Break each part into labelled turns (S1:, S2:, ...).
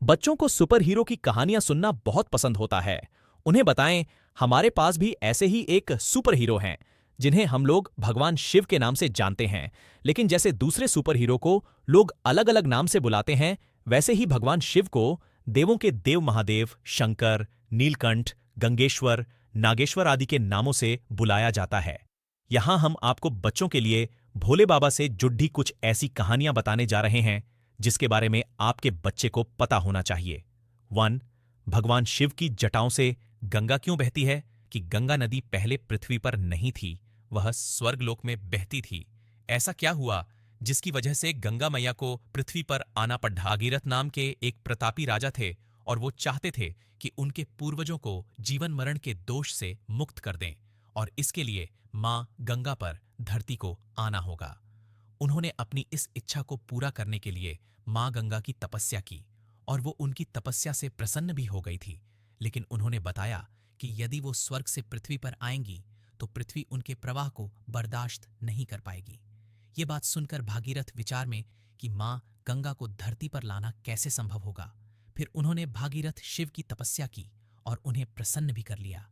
S1: बच्चों को super hero की कहानियां सुनना बहुत पसंद होता है। उन्हें बताएं, हमारे पास भी ऐसे ही एक सुपर हीरो हैं जिन्हें हम लोग भगवान शिव के नाम से जानते हैं। लेकिन जैसे दूसरे सुपर हीरो को लोग अलग अलग नाम से बुलाते हैं, वैसे ही भगवान शिव को देवों के देव महादेव, शंकर, नीलकंठ, गंगेश्वर, नागेश्वर आदि के नामों से बुलाया जाता है। यहाँ हम आपको बच्चों के लिए भोले बाबा से जुड़ी कुछ ऐसी कहानियां बताने जा रहे हैं जिसके बारे में आपके बच्चे को पता होना चाहिए। 1. भगवान शिव की जटाओं से गंगा क्यों बहती है? कि गंगा नदी पहले पृथ्वी पर नहीं थी, वह स्वर्गलोक में बहती थी। ऐसा क्या हुआ जिसकी वजह से गंगा मैया को पृथ्वी पर आना पड़ा? भागीरथ नाम के एक प्रतापी राजा थे और वो चाहते थे कि उनके पूर्वजों को जीवन मरण के दोष से मुक्त कर दें, और इसके लिए मां गंगा पर धरती को आना होगा। उन्होंने अपनी इस इच्छा को पूरा करने के लिए मां गंगा की तपस्या की और वो उनकी तपस्या से प्रसन्न भी हो गई थी। लेकिन उन्होंने बताया कि यदि वो स्वर्ग से पृथ्वी पर आएंगी तो पृथ्वी उनके प्रवाह को बर्दाश्त नहीं कर पाएगी। ये बात सुनकर भागीरथ विचार में कि मां गंगा को धरती पर लाना कैसे संभव होगा। फिर उन्होंने भागीरथ शिव की तपस्या की और उन्हें प्रसन्न भी कर लिया।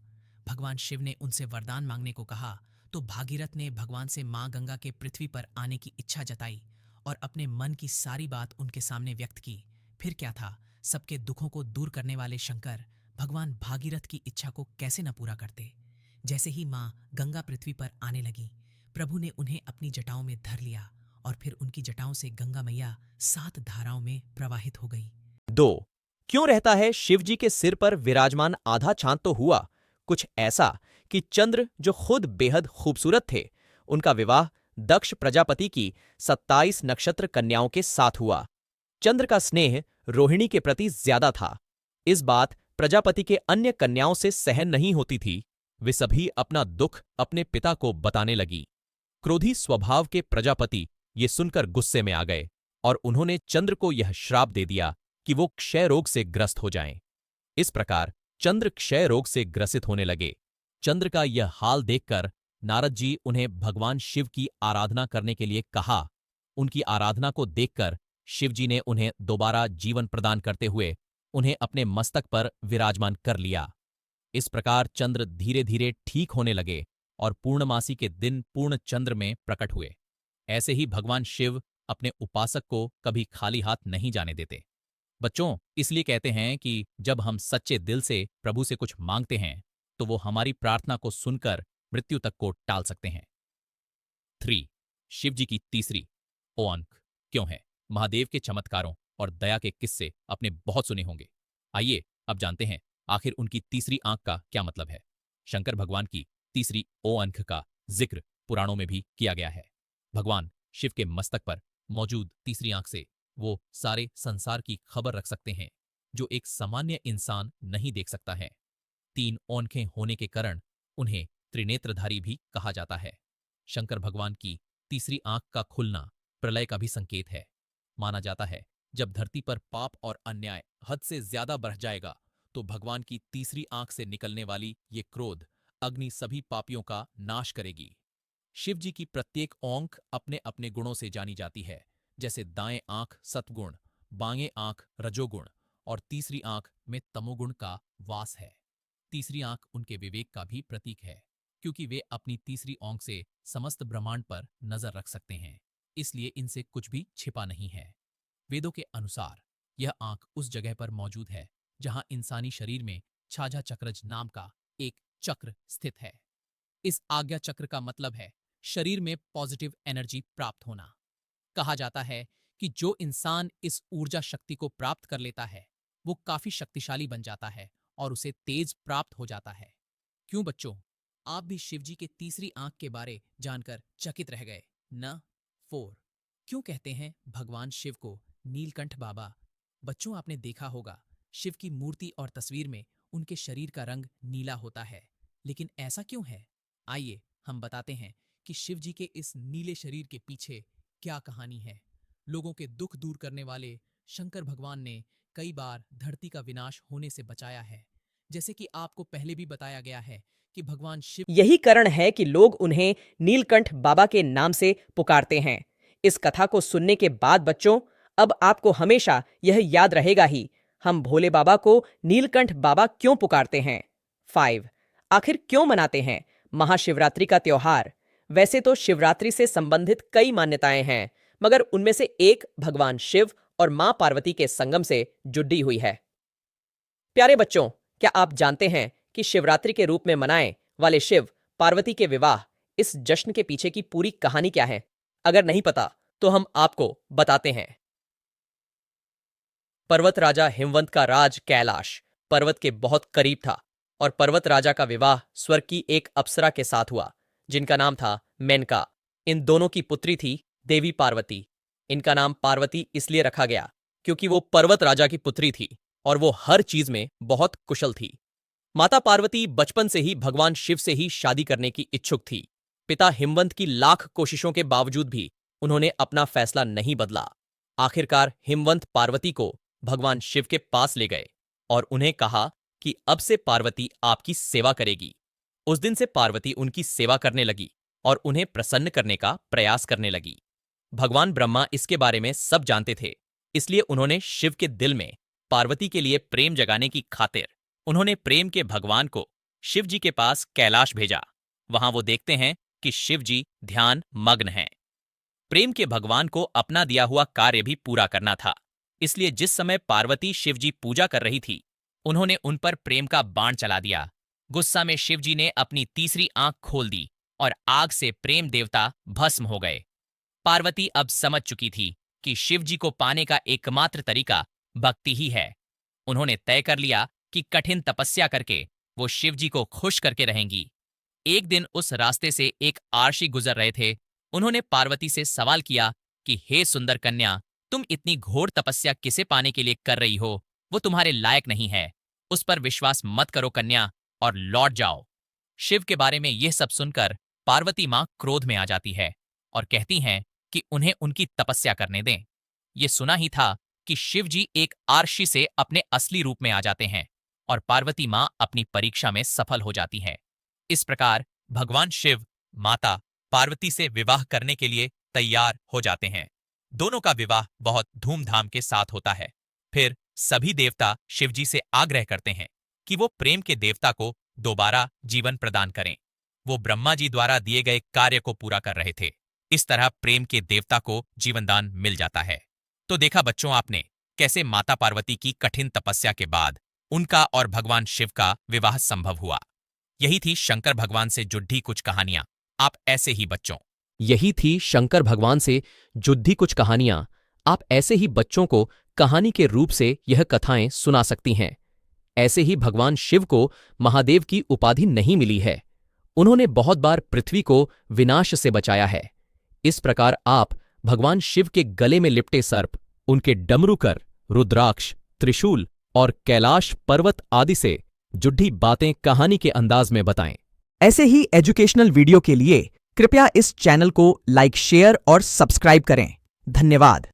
S1: भगवान शिव ने उनसे वरदान मांगने को कहा तो भागीरथ ने भगवान से मां गंगा के पृथ्वी पर आने की इच्छा जताई और अपने मन की सारी बात उनके सामने व्यक्त की। फिर क्या था, सबके दुखों को दूर करने वाले शंकर भगवान भागीरथ की इच्छा को कैसे न पूरा करते। जैसे ही मां गंगा पृथ्वी पर आने लगी, प्रभु ने उन्हें अपनी जटाओं में धर लिया और फिर उनकी जटाओं से गंगा मैया 7 धाराओं में प्रवाहित हो गई।
S2: 2. क्यों रहता है शिव जी के सिर पर विराजमान आधा चांद? तो हुआ कुछ ऐसा कि चंद्र, जो खुद बेहद खूबसूरत थे, उनका विवाह दक्ष प्रजापति की 27 नक्षत्र कन्याओं के साथ हुआ। चंद्र का स्नेह रोहिणी के प्रति ज्यादा था। इस बात प्रजापति के अन्य कन्याओं से सहन नहीं होती थी। वे सभी अपना दुख अपने पिता को बताने लगी। क्रोधी स्वभाव के प्रजापति ये सुनकर गुस्से में आ गए और उन्होंने चंद्र को यह श्राप दे दिया कि वो क्षय रोग से ग्रस्त हो जाएं। इस प्रकार चंद्र क्षय रोग से ग्रसित होने लगे। चंद्र का यह हाल देखकर नारद जी उन्हें भगवान शिव की आराधना करने के लिए कहा। उनकी आराधना को देखकर शिव जी ने उन्हें दोबारा जीवन प्रदान करते हुए उन्हें अपने मस्तक पर विराजमान कर लिया। इस प्रकार चंद्र धीरे धीरे ठीक होने लगे और पूर्णमासी के दिन पूर्ण चंद्र में प्रकट हुए। ऐसे ही भगवान शिव अपने उपासक को कभी खाली हाथ नहीं जाने देते। बच्चों, इसलिए कहते हैं कि जब हम सच्चे दिल से प्रभु से कुछ मांगते हैं तो वो हमारी प्रार्थना को सुनकर मृत्यु तक को टाल सकते हैं। 3. शिव जी की तीसरी ओ अंक क्यों है? महादेव के चमत्कारों और दया के किस्से आपने बहुत सुने होंगे। आइए अब जानते हैं आखिर उनकी तीसरी आंख का क्या मतलब है। शंकर भगवान की तीसरी ओ अंक का जिक्र पुराणों में भी किया गया है। भगवान शिव के मस्तक पर मौजूद तीसरी आंख से वो सारे संसार की खबर रख सकते हैं जो एक सामान्य इंसान नहीं देख सकता है। 3 आंखें होने के कारण उन्हें त्रिनेत्रधारी भी कहा जाता है। शंकर भगवान की तीसरी आंख का खुलना प्रलय का भी संकेत है। माना जाता है जब धरती पर पाप और अन्याय हद से ज्यादा बढ़ जाएगा तो भगवान की तीसरी आंख से निकलने वाली ये क्रोध अग्नि सभी पापियों का नाश करेगी। शिव जी की प्रत्येक आंख अपने अपने गुणों से जानी जाती है। जैसे दाएं आंख सत्गुण, बाएं आंख रजोगुण और तीसरी आंख में तमोगुण का वास है। तीसरी आंख उनके विवेक का भी प्रतीक है, क्योंकि वे अपनी तीसरी आंख से समस्त ब्रह्मांड पर नजर रख सकते हैं, इसलिए इनसे कुछ भी छिपा नहीं है। वेदों के अनुसार यह आंख उस जगह पर मौजूद है जहां इंसानी शरीर में छाजा चक्रज नाम का एक चक्र स्थित है। इस आज्ञा चक्र का मतलब है शरीर में पॉजिटिव एनर्जी प्राप्त होना। कहा जाता है कि जो इंसान इस ऊर्जा शक्ति को प्राप्त कर लेता है वो काफी शक्तिशाली बन जाता है और उसे तेज प्राप्त हो जाता है। क्यों बच्चों, आप भी शिवजी के तीसरी आंख के बारे जानकर चकित रह गए न? 4. क्यों कहते हैं भगवान शिव को नीलकंठ बाबा? बच्चों, आपने देखा होगा शिव की मूर्ति और तस्वीर में उनके शरीर का रंग नीला होता है, लेकिन ऐसा क्यों है? आइए हम बताते हैं कि शिव जी के इस नीले शरीर के पीछे क्या कहानी है। लोगों के दुख दूर करने वाले शंकर भगवान ने कई बार धरती का विनाश होने से बचाया है। जैसे कि आपको पहले भी बताया गया है कि भगवान शिव,
S3: यही कारण है कि लोग उन्हें नीलकंठ बाबा के नाम से पुकारते हैं। इस कथा को सुनने के बाद बच्चों, अब आपको हमेशा यह याद रहेगा ही, हम भोले बाबा को नीलकंठ बाबा क्यों पुकारते हैं? 5. आखिर क्यों मनाते हैं महाशिवरात्रि का त्योहार? वैसे तो शिवरात्रि से संबंधित कई मान्यताएं हैं, मगर उनमें से एक भगवान शिव और मां पार्वती के संगम से जुड़ी हुई है। प्यारे बच्चों, क्या आप जानते हैं कि शिवरात्रि के रूप में मनाए वाले शिव पार्वती के विवाह, इस जश्न के पीछे की पूरी कहानी क्या है? अगर नहीं पता तो हम आपको बताते हैं। पर्वत राजा हिमवंत का राज कैलाश पर्वत के बहुत करीब था और पर्वत राजा का विवाह स्वर्ग की एक अप्सरा के साथ हुआ जिनका नाम था मेनका। इन दोनों की पुत्री थी देवी पार्वती। इनका नाम पार्वती इसलिए रखा गया क्योंकि वो पर्वत राजा की पुत्री थी और वो हर चीज में बहुत कुशल थी। माता पार्वती बचपन से ही भगवान शिव से ही शादी करने की इच्छुक थी। पिता हिमवंत की लाख कोशिशों के बावजूद भी उन्होंने अपना फैसला नहीं बदला। आखिरकार हिमवंत पार्वती को भगवान शिव के पास ले गए और उन्हें कहा कि अब से पार्वती आपकी सेवा करेगी। उस दिन से पार्वती उनकी सेवा करने लगी और उन्हें प्रसन्न करने का प्रयास करने लगी। भगवान ब्रह्मा इसके बारे में सब जानते थे, इसलिए उन्होंने शिव के दिल में पार्वती के लिए प्रेम जगाने की खातिर उन्होंने प्रेम के भगवान को शिव जी के पास कैलाश भेजा। वहां वो देखते हैं कि शिव जी ध्यान मग्न हैं। प्रेम के भगवान को अपना दिया हुआ कार्य भी पूरा करना था, इसलिए जिस समय पार्वती शिव जी पूजा कर रही थी, उन्होंने उन पर प्रेम का बाण चला दिया। गुस्सा में शिव जी ने अपनी तीसरी आंख खोल दी और आग से प्रेम देवता भस्म हो गए। पार्वती अब समझ चुकी थी कि शिव जी को पाने का एकमात्र तरीका भक्ति ही है। उन्होंने तय कर लिया कि कठिन तपस्या करके वो शिव जी को खुश करके रहेंगी। एक दिन उस रास्ते से एक आर्षी गुजर रहे थे। उन्होंने पार्वती से सवाल किया कि हे सुंदर कन्या, तुम इतनी घोर तपस्या किसे पाने के लिए कर रही हो? वो तुम्हारे लायक नहीं है। उस पर विश्वास मत करो कन्या और लौट जाओ। शिव के बारे में यह सब सुनकर पार्वती मां क्रोध में आ जाती है और कहती हैं कि उन्हें उनकी तपस्या करने दें। ये सुना ही था कि शिव जी एक आर्षी से अपने असली रूप में आ जाते हैं और पार्वती मां अपनी परीक्षा में सफल हो जाती हैं। इस प्रकार भगवान शिव माता पार्वती से विवाह करने के लिए तैयार हो जाते हैं। दोनों का विवाह बहुत धूमधाम के साथ होता है। फिर सभी देवता शिव जी से आग्रह करते हैं कि वो प्रेम के देवता को दोबारा जीवन प्रदान करें। वो ब्रह्मा जी द्वारा दिए गए कार्य को पूरा कर रहे थे। इस तरह प्रेम के देवता को जीवनदान मिल जाता है। तो देखा बच्चों आपने कैसे माता पार्वती की कठिन तपस्या के बाद उनका और भगवान शिव का विवाह संभव हुआ। यही थी शंकर भगवान से जुड़ी कुछ कहानियां। आप ऐसे ही बच्चों
S2: यही थी शंकर भगवान से जुड़ी कुछ कहानियां। आप ऐसे ही बच्चों को कहानी के रूप से यह कथाएं सुना सकती हैं। ऐसे ही भगवान शिव को महादेव की उपाधि नहीं मिली है। उन्होंने बहुत बार पृथ्वी को विनाश से बचाया है। इस प्रकार आप भगवान शिव के गले में लिपटे सर्प, उनके डमरूकर, रुद्राक्ष, त्रिशूल और कैलाश पर्वत आदि से जुड़ी बातें कहानी के अंदाज में बताएं।
S4: ऐसे ही एजुकेशनल वीडियो के लिए कृपया इस चैनल को लाइक, शेयर और सब्सक्राइब करें। धन्यवाद।